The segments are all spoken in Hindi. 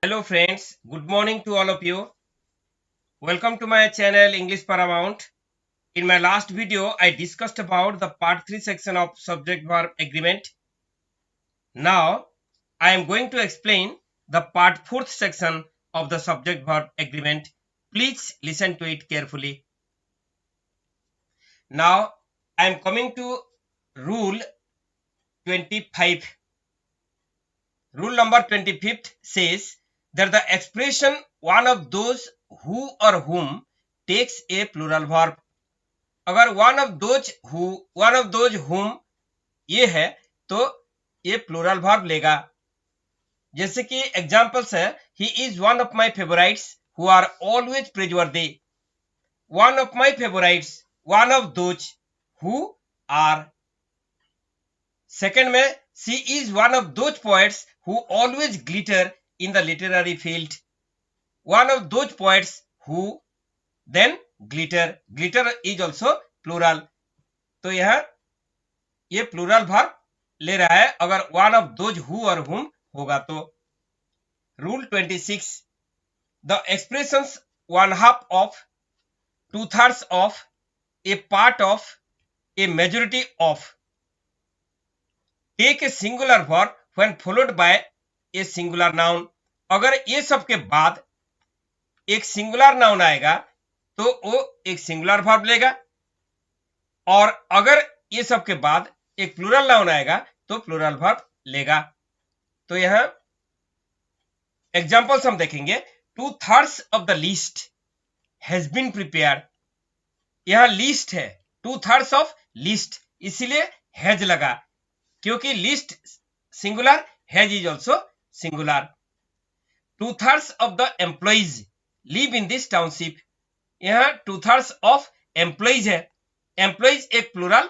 Hello friends, good morning to all of you. Welcome to my channel English Paramount. In my last video, I discussed about the part 3 section of subject verb agreement. Now, I am going to explain the part 4th section of the subject verb agreement. Please listen to it carefully. Now, I am coming to rule 25. Rule number 25 says that the expression one of those who or whom takes a plural verb. अगर one of those whom ये है तो ये प्लूरल वर्ब लेगा. जैसे कि एग्जांपल्स है, he is one of my favorites who are always praiseworthy. One of my favorites, one of those who are. Second में she is one of those poets who always glitter in the literary field. One of those poets who then glitter is also plural. तो यह ये प्लूरल वर्ब ले रहा है अगर one of those who और whom होगा तो. Rule 26, the expressions one half of, two thirds of, a part of, a majority of take a singular verb when followed by a singular noun. अगर ये सब के बाद एक सिंगुलर नाउन आएगा तो वो एक सिंगुलर वर्ब लेगा, और अगर ये सब के बाद एक प्लूरल नाउन आएगा तो प्लूरल वर्ब लेगा. तो यहां एग्जांपल्स हम देखेंगे. 2/3 of the list has been prepared. यहां लिस्ट है, 2/3 ऑफ लिस्ट, इसीलिए हैज लगा क्योंकि list singular, has is also singular. 2/3 of the employees live in this township. यहां 2/3 ऑफ एम्प्लॉइज है, एम्प्लॉइज एक प्लूरल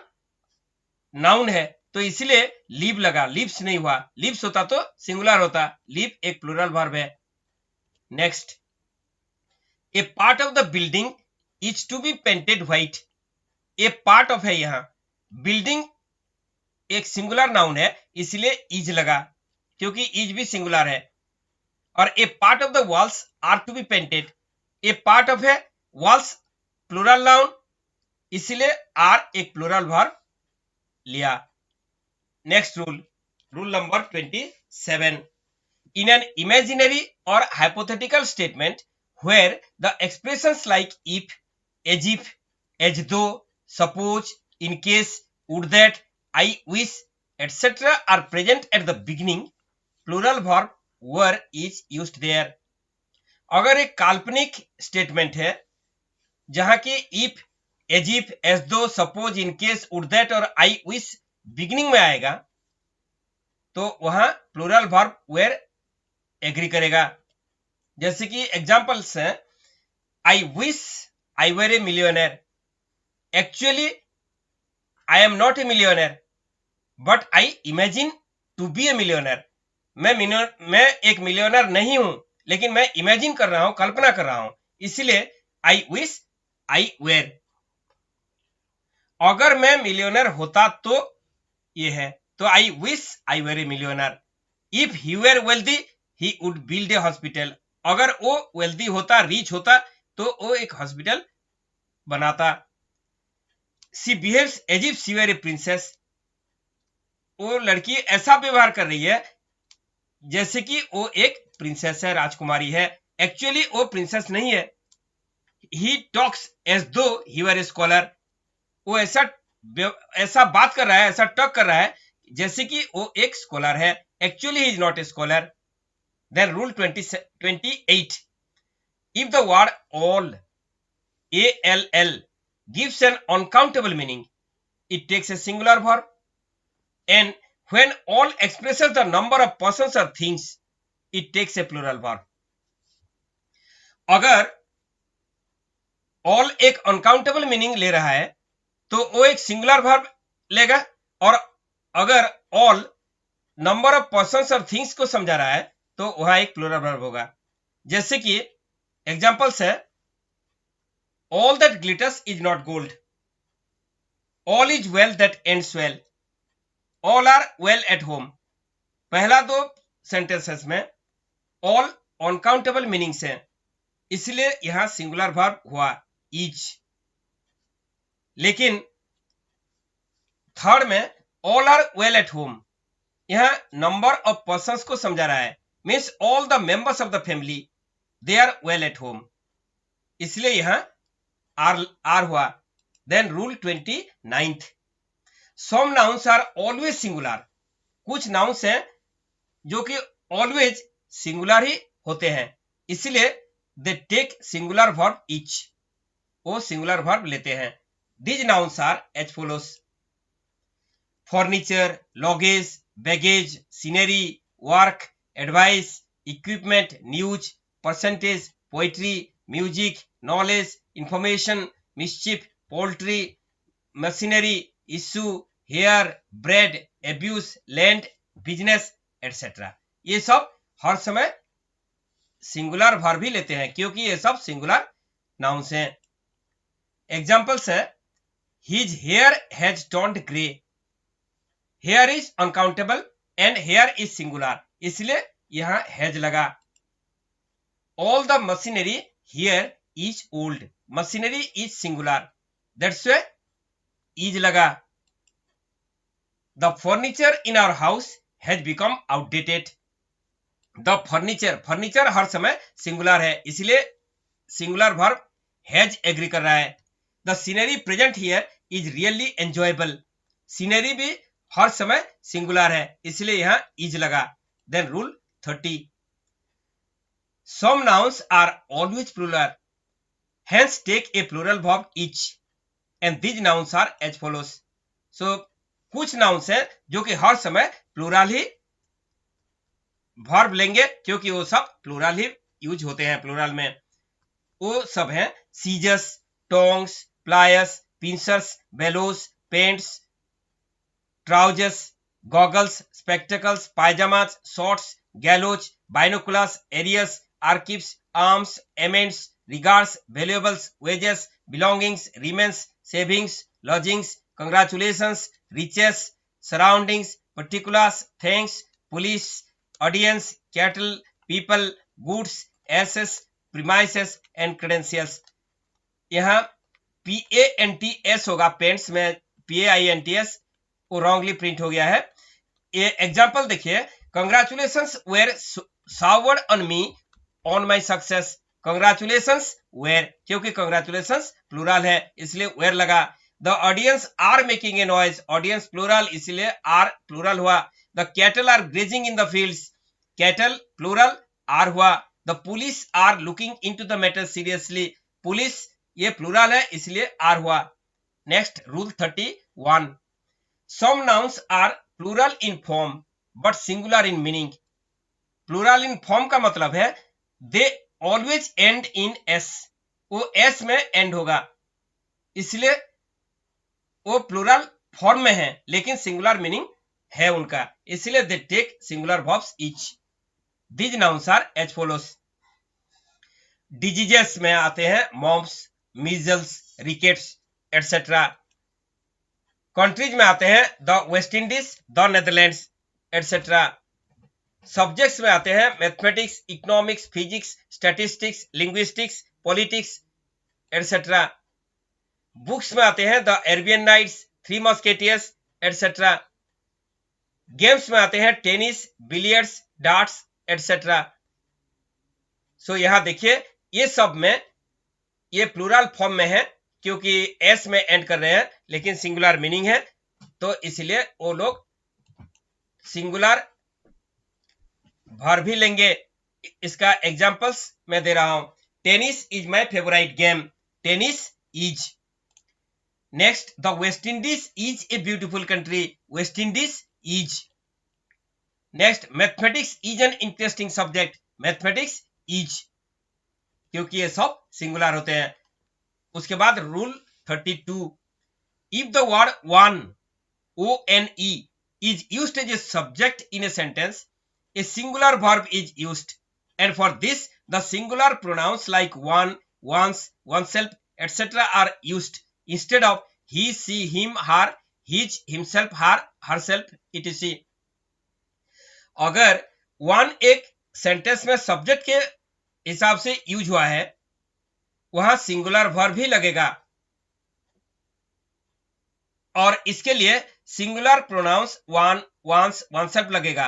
नाउन है तो इसलिए लिव लगा, लिव्स नहीं हुआ. लिव्स होता तो सिंगुलर होता, लिव एक प्लूरल वर्ब है. Next, a part of the building is to be painted white. A part of है, यहां बिल्डिंग एक सिंगुलर नाउन है इसलिए इज लगा क्योंकि इज भी सिंगुलर है. और a part of the walls are to be painted. A part of है, वॉल्स प्लूरल नाउन इसलिए आर एक प्लूरल वर्ब लिया. Next rule, rule number 27, in an imaginary or hypothetical statement where the expressions like if, as if, as though, suppose, in case, would that, I wish, etc. are present at the beginning, plural verb were is used there. अगर एक काल्पनिक स्टेटमेंट है जहां की if, as if, as though, suppose, in case, would that और I wish बिगिनिंग में आएगा तो वहां प्लूरल वर्ब वेयर एग्री करेगा. जैसे कि एग्जांपल्स हैं, I wish I were a millionaire. Actually I am not a millionaire but I imagine to be a millionaire. मैं एक मिलियनर नहीं हूं लेकिन मैं इमेजिन कर रहा हूं, कल्पना कर रहा हूं, इसलिए आई विश आई वेर. अगर मैं मिलियनर होता तो ये है, तो I wish I were a millionaire. If he were wealthy he would build a hospital. अगर वो वेल्दी होता, रिच होता तो वो एक हॉस्पिटल बनाता. She behaves as if she were a princess. वो लड़की ऐसा व्यवहार कर रही है जैसे कि वो एक प्रिंसेस है, राजकुमारी है. एक्चुअली वो प्रिंसेस नहीं है. ही टॉक्स एज दो ही वेर ए स्कॉलर. वो ऐसा बात कर रहा है, ऐसा टॉक कर रहा है जैसे कि वो एक स्कॉलर है. Actually he is not a scholar. Then rule 28, if the word all, all, gives an uncountable meaning, it takes a singular verb. And when all expresses the number of persons or things, it takes a plural verb. अगर all एक अनकाउंटेबल मीनिंग ले रहा है तो वो एक सिंगुलर वर्ब लेगा, और अगर ऑल नंबर ऑफ पर्सन्स और थिंग्स को समझा रहा है तो वह एक प्लूरल वर्ब होगा. जैसे कि एग्जांपल्स है, all that glitters is not gold. All is well that ends well. All are well at home. पहला दो सेंटेंसेस में ऑल अनकाउंटेबल मीनिंग्स हैं, इसलिए यहां सिंगुलर वर्ब हुआ इज। लेकिन थर्ड में all are well at home, यहां नंबर ऑफ पर्संस को समझा रहा है, means all the members of the family they are well at home, इसलिए यहां आर हुआ। Then rule 29th, some nouns are always singular, कुछ नाउन्स हैं जो कि ऑलवेज सिंगुलर ही होते हैं, इसलिए they take singular verb each, वो सिंगुलर वर्ब लेते हैं। These nouns are as follows: furniture, luggage, baggage, scenery, work, advice, equipment, news, percentage, poetry, music, knowledge, information, mischief, poultry, machinery, issue, hair, bread, abuse, land, business etcetera. ये सब हर समय सिंगुलर वर्ब ही लेते हैं क्योंकि ये सब सिंगुलर नाउन्स हैं। एग्जांपल्स है: his hair has turned grey, hair is uncountable and hair is singular, इसलिए यहां हैज लगा। All the machinery here is old, machinery is singular, that's why is लगा। The furniture in our house has become outdated, the furniture, furniture हर समय सिंगुलर है, इसलिए सिंगुलर वर्ब हैज एग्री कर रहा है। The scenery present here is really enjoyable, scenery भी हर समय सिंगुलर है, इसलिए यहां इज लगा। Then rule 30, some nouns are always plural, hence take a plural verb each and these nouns are as follows. So कुछ नाउन्स हैं जो कि हर समय प्लूरल ही वर्ब लेंगे क्योंकि वो सब प्लूरल ही यूज होते हैं, प्लूरल में। वो सब हैं scissors, tongs, pliers, pincers, bellows, pants, trousers, goggles, spectacles, pyjamas, shorts, gallows, binoculars, arrears, आर्किप्स, arms, amends, regards, valuables, wages, belongings, remains, savings, lodgings, congratulations, riches, surroundings, particulars, thanks, police, audience, cattle, people, goods, एसेस, प्रीमाइसेस एंड क्रेडेंशियल्स। यहां PANTS होगा, पेंट्स में PAINTS, वो रॉन्गली प्रिंट हो गया है। ये एग्जांपल देखिए: congratulations were showered on me on my success, congratulations were, क्योंकि कंग्रेचुलेशंस प्लूरल है इसलिए वेर लगा। The audience are making a noise, audience plural इसलिए आर प्लूरल हुआ। The cattle are grazing in the fields, cattle plural are हुआ। The police are looking into the matter seriously, police ये प्लूरल है इसलिए आर हुआ। Next rule 31, some nouns are plural in form but singular in meaning. Plural in form का मतलब है they always end in S, वो एस में एंड होगा, इसलिए वो प्लूरल फॉर्म में है लेकिन सिंगुलर मीनिंग है उनका, इसलिए they take singular verbs each. These nouns are as follows: diseases में आते हैं mumps, measles, rickets etcetera. Countries में आते हैं the West Indies, the Netherlands etcetera. Subjects में आते हैं mathematics, economics, physics, statistics, linguistics, politics etcetera. Books में आते हैं the Arabian Nights, Three Musketeers etcetera. Games में आते हैं tennis, billiards, darts etcetera. So यहां देखिए ये सब में ये प्लूरल फॉर्म में है क्योंकि एस में एंड कर रहे हैं लेकिन सिंगुलर मीनिंग है, तो इसलिए वो लोग सिंगुलर वर्ब भी लेंगे। इसका एग्जांपल्स मैं दे रहा हूं: tennis is my favourite game, tennis is. Next, the West Indies is a beautiful country, West Indies is. Next, mathematics is an interesting subject, mathematics is, क्योंकि ये सब सिंगुलर होते हैं। उसके बाद rule 32, if the word one ONE is used as a subject in a sentence, a singular verb is used, and for this the singular pronouns like one, one's, oneself etc. are used instead of he, she, him, her, his, himself, her, herself etc. अगर वन एक सेंटेंस में सब्जेक्ट के हिसाब से यूज हुआ है वहां सिंगुलर वर्ब ही लगेगा और इसके लिए singular pronouns one, one's, oneself लगेगा।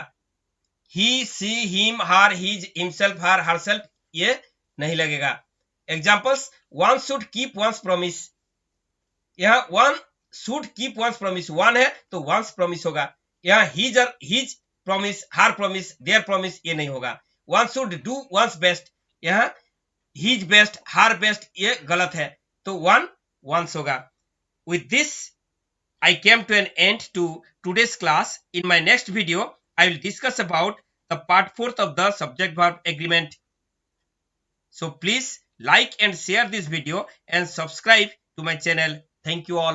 He, she, him, her, his, himself, her, herself ये नहीं लगेगा। Examples, one should keep one's promise. यहाँ one should keep one's promise, one है तो वंस प्रॉमिस होगा। यहाँ his promise, her promise, their promise ये नहीं होगा। One should do one's best, यहाँ हिज बेस्ट, हर बेस्ट ये गलत है तो वन वंस होगा। With this, I came to an end to today's class. In my next video, I will discuss about the part 4th of the subject-verb agreement. So please like and share this video and subscribe to my channel. Thank you all.